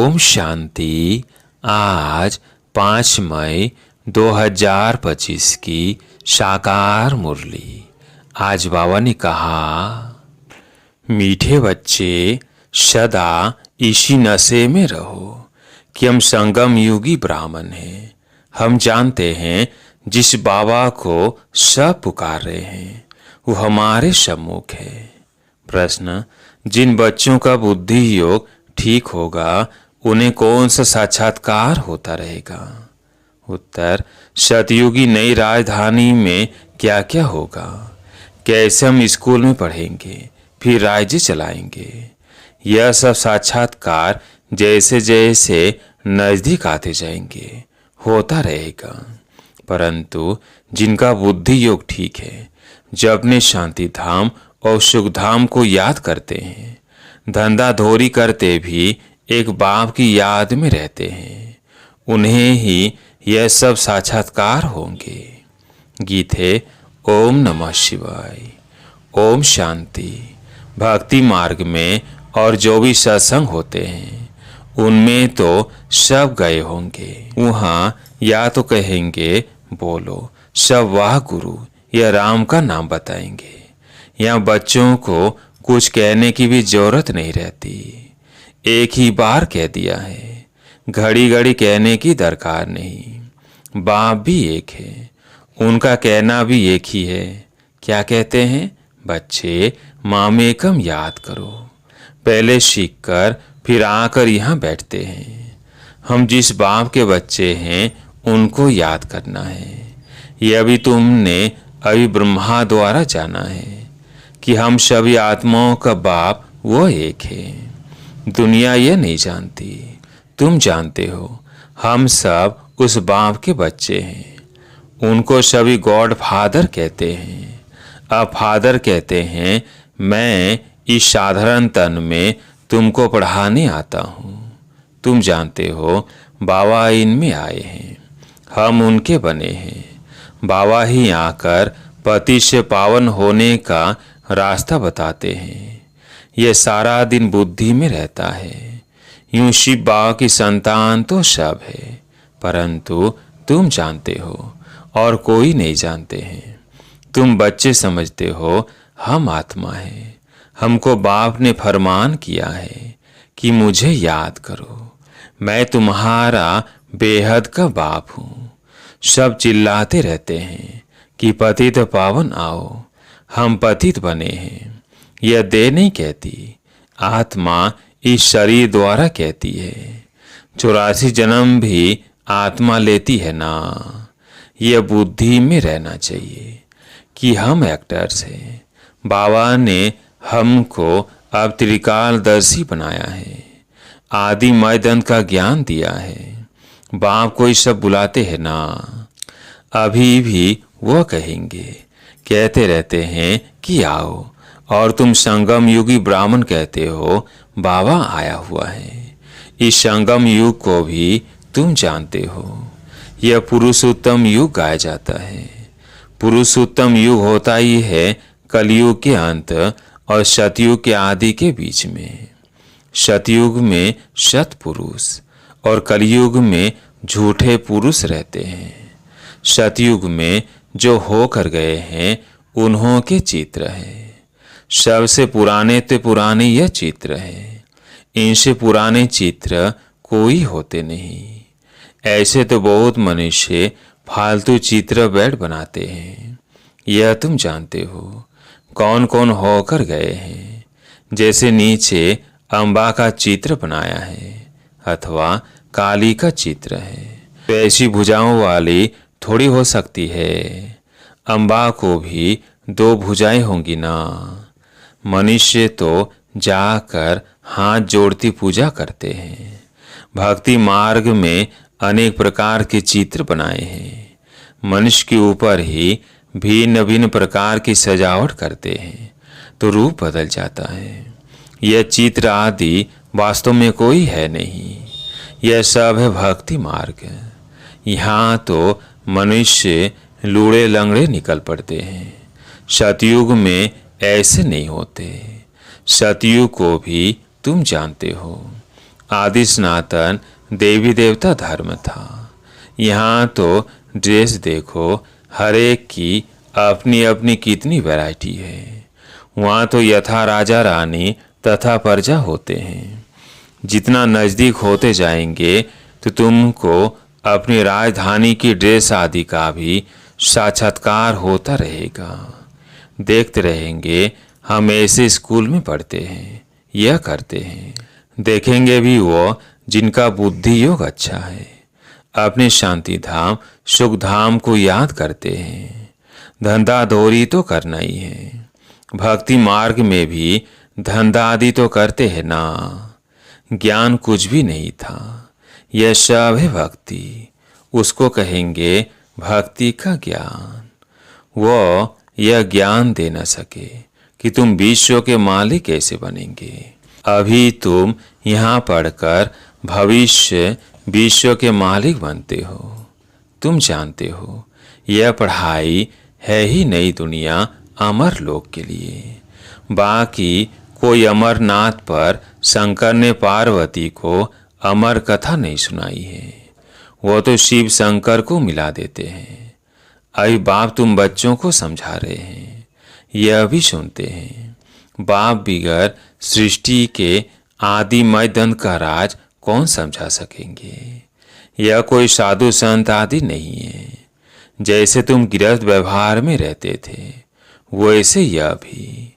ओम शांति। आज 5 मई 2025 की साकार मुरली। आज बाबा ने कहा, मीठे बच्चे सदा इसी नशे में रहो कि हम संगम युगी ब्राह्मण हैं। हम जानते हैं जिस बाबा को सब पुकार रहे हैं वो हमारे सम्मुख है। प्रश्न, जिन बच्चों का बुद्धि योग ठीक होगा उन्हें कौन सा साक्षात्कार होता रहेगा? उत्तर, सतयुगी नई राजधानी में क्या क्या होगा? कैसे हम स्कूल में पढ़ेंगे, फिर राज्य चलाएंगे। यह सब साक्षात्कार जैसे जैसे नजदीक आते जाएंगे होता रहेगा। परंतु जिनका बुद्धि योग ठीक है, जब अपने शांति धाम और सुख धाम को याद करते हैं, धंधा धोरी करते भी एक बाप की याद में रहते हैं, उन्हें ही यह सब साक्षात्कार होंगे। गीत है ओम नमः शिवाय। ओम शांति। भक्ति मार्ग में और जो भी सत्संग होते हैं उनमें तो सब गए होंगे। वहाँ या तो कहेंगे बोलो सब वाह गुरु या राम का नाम बताएंगे। यहाँ बच्चों को कुछ कहने की भी जरूरत नहीं रहती, एक ही बार कह दिया है, घड़ी घड़ी कहने की दरकार नहीं। बाप भी एक है, उनका कहना भी एक ही है। क्या कहते हैं? बच्चे मामेकम याद करो। पहले सीख कर फिर आकर यहाँ बैठते हैं। हम जिस बाप के बच्चे हैं उनको याद करना है। यह भी तुमने अभी ब्रह्मा द्वारा जाना है कि हम सभी आत्माओं का बाप वो एक है। दुनिया ये नहीं जानती, तुम जानते हो। हम सब उस बाप के बच्चे हैं। उनको सभी गॉड फादर कहते हैं। अब फादर कहते हैं, मैं इस साधारण तन में तुमको पढ़ाने आता हूँ। तुम जानते हो बाबा इनमें आए हैं, हम उनके बने हैं। बाबा ही आकर पति से पावन होने का रास्ता बताते हैं। यह सारा दिन बुद्धि में रहता है। यूं शिव बाबा की संतान तो सब है, परंतु तुम जानते हो और कोई नहीं जानते हैं। तुम बच्चे समझते हो हम आत्मा हैं। हमको बाप ने फरमान किया है कि मुझे याद करो, मैं तुम्हारा बेहद का बाप हूँ। सब चिल्लाते रहते हैं कि पतित पावन आओ। हम पतित बने हैं। यह देह नहीं कहती, आत्मा इस शरीर द्वारा कहती है। 84 जन्म भी आत्मा लेती है ना। यह बुद्धि में रहना चाहिए कि हम एक्टर्स हैं। बाबा ने हमको अब त्रिकालदर्शी बनाया है, आदि मयदंत का ज्ञान दिया है। बाप को सब बुलाते हैं ना। अभी भी वो कहेंगे, कहते रहते हैं कि आओ, और तुम संगम युगी ब्राह्मण कहते हो बाबा आया हुआ है। इस संगम युग को भी तुम जानते हो। यह पुरुषोत्तम युग गाया जाता है। पुरुषोत्तम युग होता ही है कलयुग के अंत और सतयुग के आदि के बीच में। सतयुग में सत पुरुष और कलयुग में झूठे पुरुष रहते हैं। सतयुग में जो होकर गए हैं उन्हों के चित्र हैं। सबसे पुराने ते पुराने यह चित्र है। इनसे पुराने चित्र कोई होते नहीं। ऐसे तो बहुत मनुष्य फालतू चित्र बैठ बनाते हैं। यह तुम जानते हो कौन कौन होकर गए हैं। जैसे नीचे अम्बा का चित्र बनाया है अथवा काली का चित्र है, तो ऐसी भुजाओं वाली थोड़ी हो सकती है। अम्बा को भी 2 भुजाएं होंगी ना। मनुष्य तो जाकर हाथ जोड़ती पूजा करते हैं। भक्ति मार्ग में अनेक प्रकार के चित्र बनाए हैं। मनुष्य के ऊपर ही भिन्न भिन्न प्रकार की सजावट करते हैं तो रूप बदल जाता है। यह चित्र आदि वास्तव में कोई है नहीं। यह सब है भक्ति मार्ग। यहाँ तो मनुष्य लूड़े लंगड़े निकल पड़ते हैं। सतयुग में ऐसे नहीं होते। सतयुग को भी तुम जानते हो। आदि सनातन देवी देवता धर्म था। यहाँ तो ड्रेस देखो, हर एक की अपनी अपनी कितनी वैरायटी है। वहाँ तो यथा राजा रानी तथा प्रजा होते हैं। जितना नज़दीक होते जाएंगे तो तुमको अपनी राजधानी की ड्रेस आदि का भी साक्षात्कार होता रहेगा। देखते रहेंगे हम ऐसे स्कूल में पढ़ते हैं, यह करते हैं। देखेंगे भी वो जिनका बुद्धि योग अच्छा है, अपने शांति धाम सुख धाम को याद करते हैं। धंधा दौरी तो करना ही है। भक्ति मार्ग में भी धंधा आदि तो करते हैं ना। ज्ञान कुछ भी नहीं था, यह सब है भक्ति। उसको कहेंगे भक्ति का ज्ञान। वो यह ज्ञान दे न सके कि तुम विश्व के मालिक कैसे बनेंगे। अभी तुम यहाँ पढ़कर भविष्य विश्व के मालिक बनते हो। तुम जानते हो यह पढ़ाई है ही नई दुनिया अमर लोक के लिए। बाकी कोई अमरनाथ पर शंकर ने पार्वती को अमर कथा नहीं सुनाई है। वो तो शिव शंकर को मिला देते हैं। अभी बाप तुम बच्चों को समझा रहे हैं, यह भी सुनते हैं। बाप बिगड़ सृष्टि के आदिमय दंत का राज कौन समझा सकेंगे। यह कोई साधु संत आदि नहीं है। जैसे तुम गृहस्थ व्यवहार में रहते थे वैसे यह भी।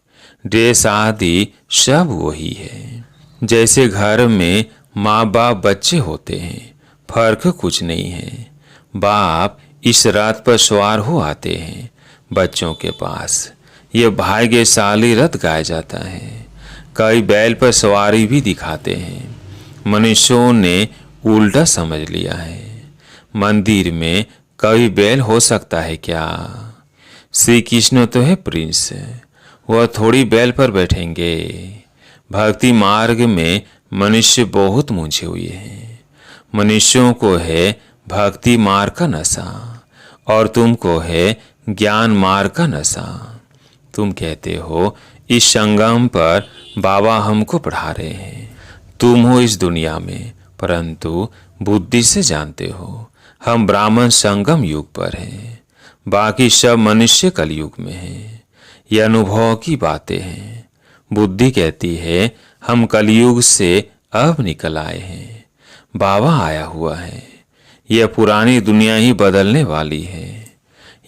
ड्रेस आदि सब वही है। जैसे घर में माँ बाप बच्चे होते हैं, फर्क कुछ नहीं है। बाप इस रथ पर सवार हो आते हैं बच्चों के पास। ये भाग्यशाली रथ गाया जाता है। कई बैल पर सवारी भी दिखाते हैं। मनुष्यों ने उल्टा समझ लिया है। मंदिर में कभी बैल हो सकता है क्या? श्री कृष्ण तो है प्रिंस, वह थोड़ी बैल पर बैठेंगे। भक्ति मार्ग में मनुष्य बहुत मूंझे हुए हैं। मनुष्यों को है भक्ति मार्ग का नशा और तुमको है ज्ञान मार्ग का नशा। तुम कहते हो इस संगम पर बाबा हमको पढ़ा रहे हैं। तुम हो इस दुनिया में, परंतु बुद्धि से जानते हो हम ब्राह्मण संगम युग पर हैं। बाकी सब मनुष्य कलयुग में हैं। यह अनुभव की बातें हैं। बुद्धि कहती है हम कलयुग से अब निकल आए हैं। बाबा आया हुआ है। यह पुरानी दुनिया ही बदलने वाली है।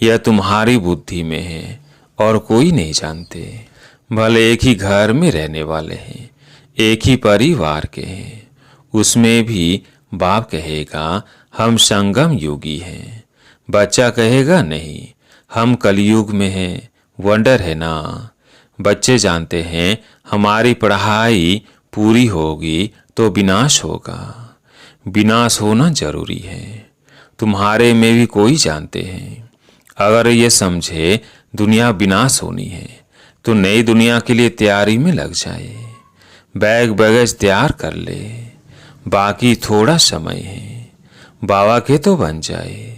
यह तुम्हारी बुद्धि में है और कोई नहीं जानते। भले एक ही घर में रहने वाले हैं, एक ही परिवार के हैं, उसमें भी बाप कहेगा हम संगम युगी हैं। बच्चा कहेगा नहीं हम कलयुग में हैं। वंडर है ना। बच्चे जानते हैं हमारी पढ़ाई पूरी होगी तो विनाश होगा। विनाश होना जरूरी है। तुम्हारे में भी कोई जानते हैं अगर ये समझे दुनिया विनाश होनी है तो नई दुनिया के लिए तैयारी में लग जाए। बैग बैगेज तैयार कर ले। बाकी थोड़ा समय है। बाबा के तो बन जाए।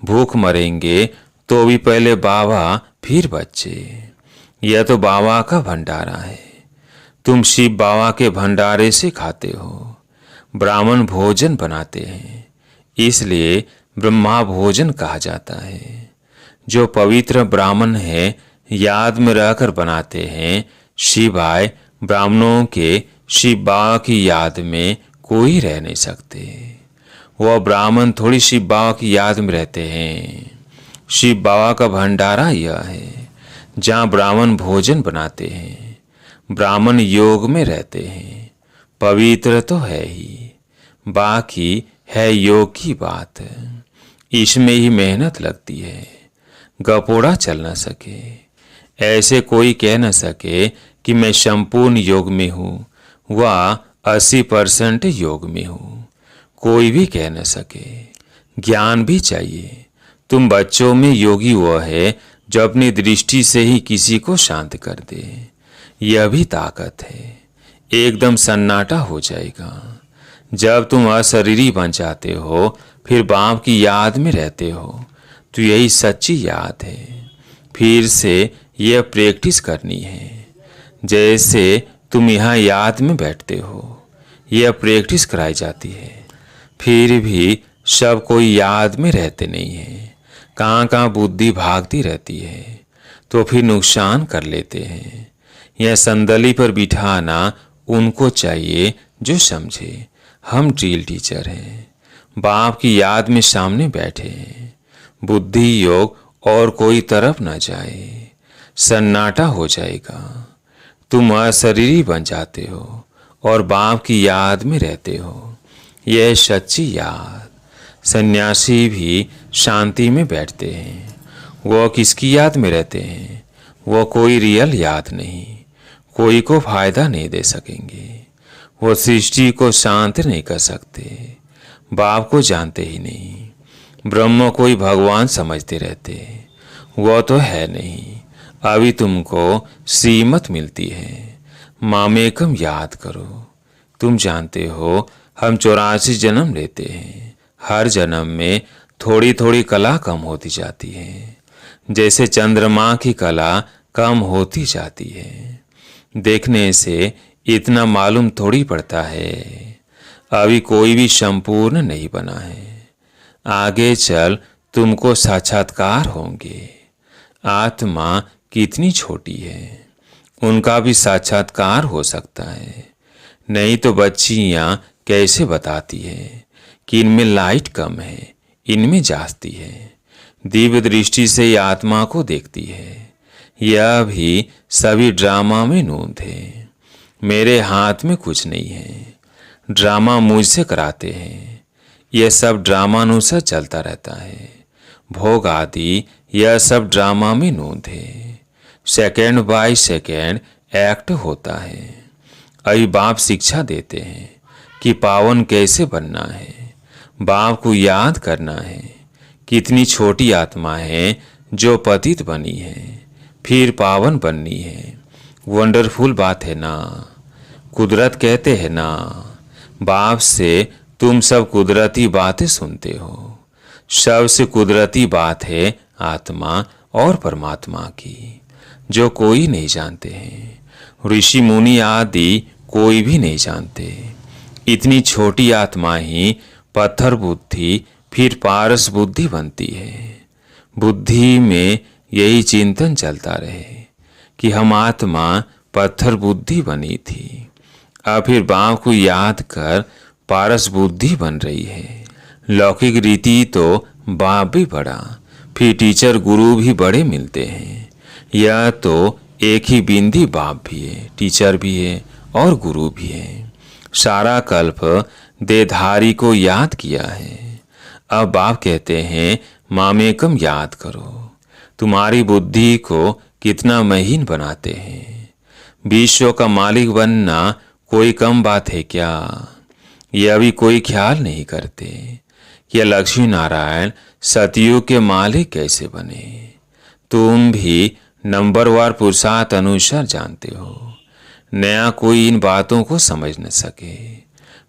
भूख मरेंगे तो भी पहले बाबा फिर बच्चे। यह तो बाबा का भंडारा है। तुम शिव बाबा के भंडारे से खाते हो। ब्राह्मण भोजन बनाते हैं, इसलिए ब्रह्मा भोजन कहा जाता है। जो पवित्र ब्राह्मण है याद में रहकर बनाते हैं। शिवाय ब्राह्मणों के शिव बाबा की याद में कोई रह नहीं सकते। वह ब्राह्मण थोड़ी शिव बाबा की याद में रहते हैं। शिव बाबा का भंडारा यह है जहाँ ब्राह्मण भोजन बनाते हैं। ब्राह्मण योग में रहते हैं। पवित्र तो है ही, बाकी है योग की बात। इसमें ही मेहनत लगती है। गपोड़ा चल न सके। ऐसे कोई कह न सके कि मैं संपूर्ण योग में हूँ, वह 80% योग में हूँ। कोई भी कह न सके। ज्ञान भी चाहिए। तुम बच्चों में योगी वह है जो अपनी दृष्टि से ही किसी को शांत कर दे। यह भी ताकत है। एकदम सन्नाटा हो जाएगा। जब तुम अशरीरी बन जाते हो फिर बाप की याद में रहते हो तो यही सच्ची याद है। फिर से यह प्रैक्टिस करनी है। जैसे तुम यहाँ याद में बैठते हो, यह प्रैक्टिस कराई जाती है। फिर भी सब कोई याद में रहते नहीं है, कहाँ कहाँ बुद्धि भागती रहती है, तो फिर नुकसान कर लेते हैं। यह संदली पर बिठाना उनको चाहिए जो समझे हम ड्रिल टीचर हैं, बाप की याद में सामने बैठे हैं। बुद्धि योग और कोई तरफ न जाए, सन्नाटा हो जाएगा। तुम अशरीरी बन जाते हो और बाप की याद में रहते हो। यह सच्ची याद। सन्यासी भी शांति में बैठते हैं। वो किसकी याद में रहते हैं? वो कोई रियल याद नहीं, कोई को फायदा नहीं दे सकेंगे। वो सृष्टि को शांत नहीं कर सकते, बाप को जानते ही नहीं। ब्रह्म को ही भगवान समझते रहते, वो तो है नहीं। अभी तुमको श्रीमत मिलती है, मामेकम याद करो। तुम जानते हो हम 84 जन्म लेते हैं। हर जन्म में थोड़ी थोड़ी कला कम होती जाती है, जैसे चंद्रमा की कला कम होती जाती है। देखने से इतना मालूम थोड़ी पड़ता है, अभी कोई भी संपूर्ण नहीं बना है। आगे चल तुमको साक्षात्कार होंगे। आत्मा कितनी छोटी है, उनका भी साक्षात्कार हो सकता है। नहीं तो बच्चियां कैसे बताती है कि इनमें लाइट कम है, इनमें जाती है। दिव्य दृष्टि से ये आत्मा को देखती है। यह भी सभी ड्रामा में नूंद है। मेरे हाथ में कुछ नहीं है, ड्रामा मुझसे कराते हैं। यह सब ड्रामानुसार चलता रहता है। भोग आदि यह सब ड्रामा में नूंद है। सेकेंड बाय सेकेंड एक्ट होता है। अभी बाप शिक्षा देते हैं कि पावन कैसे बनना है। बाप को याद करना है। कितनी छोटी आत्मा है जो पतित बनी है, फिर पावन बननी है। वंडरफुल बात है ना। कुदरत कहते हैं ना, बाप से तुम सब कुदरती बातें सुनते हो। सबसे कुदरती बात है आत्मा और परमात्मा की, जो कोई नहीं जानते हैं। ऋषि मुनि आदि कोई भी नहीं जानते। इतनी छोटी आत्मा ही पत्थर बुद्धि फिर पारस बुद्धि बनती है। बुद्धि में यही चिंतन चलता रहे कि हम आत्मा पत्थर बुद्धि बनी थी, अब फिर बाप को याद कर पारस बुद्धि बन रही है। लौकिक रीति तो बाप भी बड़ा, फिर टीचर गुरु भी बड़े मिलते हैं। यह तो एक ही बिंदी बाप भी है, टीचर भी है और गुरु भी है। सारा कल्प देहधारी को याद किया है। अब बाप कहते हैं मामेकम याद करो। तुम्हारी बुद्धि को कितना महीन बनाते हैं। विश्व का मालिक बनना कोई कम बात है क्या? यह भी कोई ख्याल नहीं करते कि लक्ष्मी नारायण सतयुग के मालिक कैसे बने। तुम भी नंबरवार पुरुषार्थ अनुसार जानते हो। नया कोई इन बातों को समझ न सके।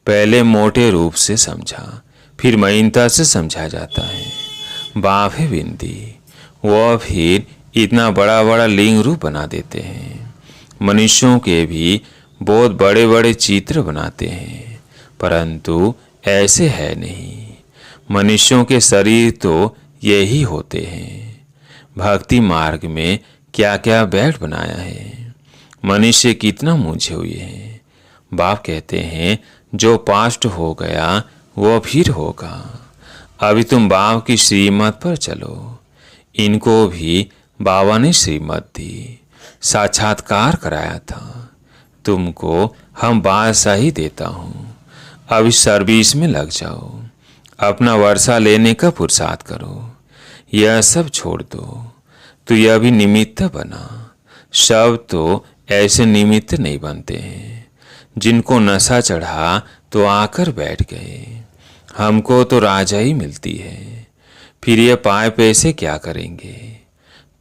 पहले मोटे रूप से समझा, फिर महीनता से समझा जाता है। बाप है बिंदी, वह फिर इतना बड़ा बड़ा लिंग रूप बना देते हैं। मनुष्यों के भी बहुत बड़े बड़े चित्र बनाते हैं, परंतु ऐसे है नहीं। मनुष्यों के शरीर तो यही होते हैं। भक्ति मार्ग में क्या क्या बैठ बनाया है। मनुष्य कितना मूझे हुए हैं। बाप कहते हैं जो पास्ट हो गया वो फिर होगा। अभी तुम बाप की श्रीमत पर चलो। इनको भी बाबा ने श्रीमत दी, साक्षात्कार कराया था। तुमको हम बादशाही देता हूँ, अभी सर्विस में लग जाओ। अपना वर्षा लेने का पुरुषार्थ करो। यह सब छोड़ दो, तो यह भी निमित्त बना। सब तो ऐसे निमित्त नहीं बनते हैं। जिनको नशा चढ़ा तो आकर बैठ गए। हमको तो राजा ही मिलती है, फिर ये पाए पैसे क्या करेंगे।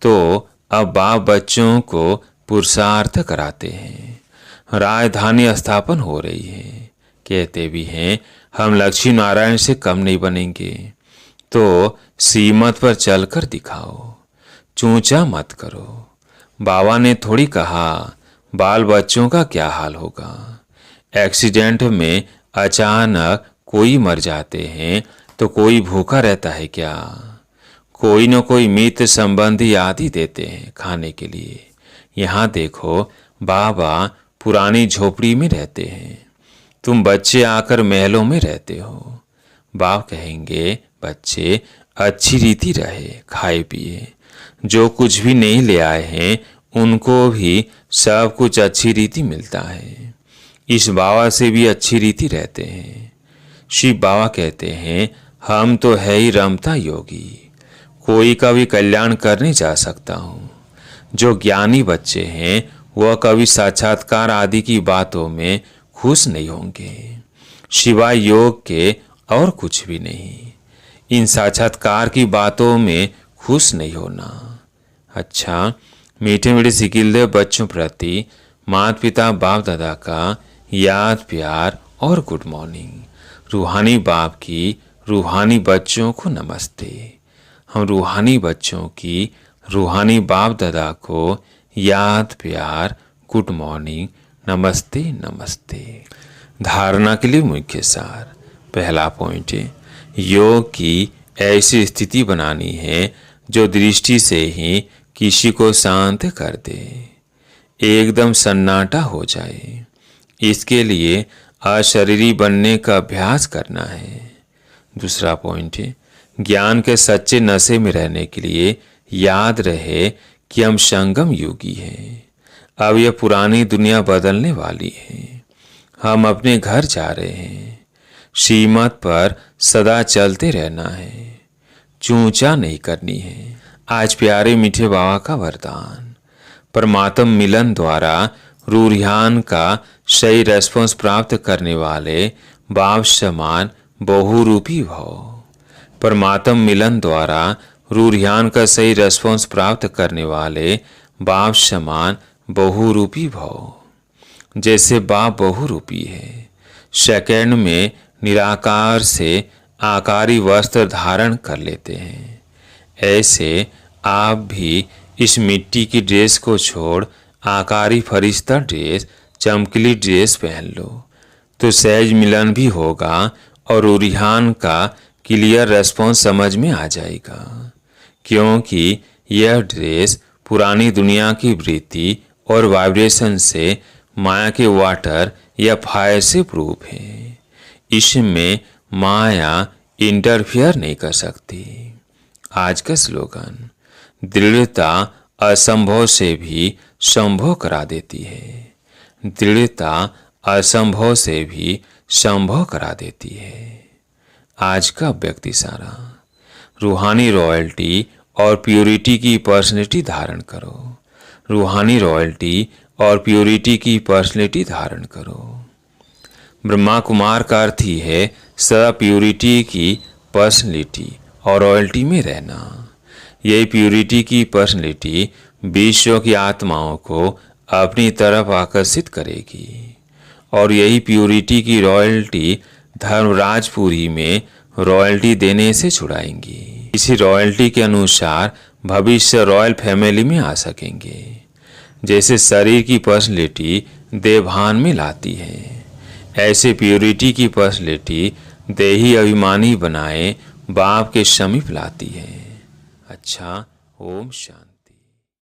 तो अब बाप बच्चों को पुरुषार्थ कराते हैं। राजधानी स्थापन हो रही है। कहते भी हैं हम लक्ष्मी नारायण से कम नहीं बनेंगे। तो सीमत पर चलकर दिखाओ, चूचा मत करो। बाबा ने थोड़ी कहा बाल बच्चों का क्या हाल होगा। एक्सीडेंट में अचानक कोई मर जाते हैं तो कोई भूखा रहता है क्या? कोई न कोई मित्र संबंधी आदि देते हैं खाने के लिए। यहाँ देखो, बाबा पुरानी झोपड़ी में रहते हैं, तुम बच्चे आकर महलों में रहते हो। बाप कहेंगे, बच्चे अच्छी रीति रहे, खाए पिए, जो कुछ भी नहीं ले आए हैं उनको भी सब कुछ अच्छी रीति मिलता है। इस बाबा से भी अच्छी रीति रहते हैं। शिव बाबा कहते हैं, हम तो है ही रमता योगी, कोई का भी कल्याण करने जा सकता हूँ। जो ज्ञानी बच्चे हैं वह कभी साक्षात्कार आदि की बातों में खुश नहीं होंगे, सिवाय योग के और कुछ भी नहीं। इन साक्षात्कार की बातों में खुश नहीं होना। अच्छा, मीठे मीठे सिकिलदेव बच्चों प्रति माता पिता बाप दादा का याद प्यार और गुड मॉर्निंग। रूहानी बाप की रूहानी बच्चों को नमस्ते। हम रूहानी बच्चों की रूहानी बाप दादा को याद प्यार गुड मॉर्निंग नमस्ते नमस्ते। धारणा के लिए मुख्य सार। पहला पॉइंट है, योग की ऐसी स्थिति बनानी है जो दृष्टि से ही किसी को शांत कर दे, एकदम सन्नाटा हो जाए। इसके लिए अशरीरी बनने का अभ्यास करना है। दूसरा पॉइंट है, ज्ञान के सच्चे नशे में रहने के लिए याद रहे कि हम संगम योगी हैं। अब यह पुरानी दुनिया बदलने वाली है। हम अपने घर जा रहे हैं। सीमत पर सदा चलते रहना है, चूचा नहीं करनी है। आज प्यारे मीठे बाबा का वरदान। परमात्म मिलन द्वारा रूरियान का सही रेस्पॉन्स प्राप्त करने वाले बाप समान बहुरूपी भव। परमात्म मिलन द्वारा रूरियान का सही रेस्पॉन्स प्राप्त करने वाले बाप समान बहुरूपी भव। जैसे बाप बहुरूपी है, सेकंड में निराकार से आकारी वस्त्र धारण कर लेते हैं, ऐसे आप भी इस मिट्टी की ड्रेस को छोड़ आकारी फरिश्ता ड्रेस, चमकीली ड्रेस पहन लो, तो सहज मिलन भी होगा और रूरियान का क्लियर रेस्पॉन्स समझ में आ जाएगा। क्योंकि यह ड्रेस पुरानी दुनिया की वृत्ति और वाइब्रेशन से माया के वाटर या फायर से प्रूफ है। इसमें माया इंटरफियर नहीं कर सकती। आज का स्लोगन, दृढ़ता असंभव से भी संभव करा देती है। दृढ़ता असंभव से भी संभव करा देती है। आज का व्यक्ति सारा, रूहानी रॉयल्टी और प्योरिटी की पर्सनैलिटी धारण करो। रूहानी रॉयल्टी और प्योरिटी की पर्सनैलिटी धारण करो। ब्रह्मा कुमार का अर्थ ही है सदा प्योरिटी की पर्सनैलिटी और रॉयल्टी में रहना। यही प्योरिटी की पर्सनैलिटी विश्व की आत्माओं को अपनी तरफ आकर्षित करेगी और यही प्योरिटी की रॉयल्टी धर्मराजपुरी में रॉयल्टी देने से छुड़ाएंगी। इसी रॉयल्टी के अनुसार भविष्य रॉयल फैमिली में आ सकेंगे। जैसे शरीर की पर्सनैलिटी देवभान में लाती है, ऐसे प्योरिटी की पर्सनैलिटी देही अभिमानी बनाए बाप के समीप लाती है। अच्छा, ओम शांति।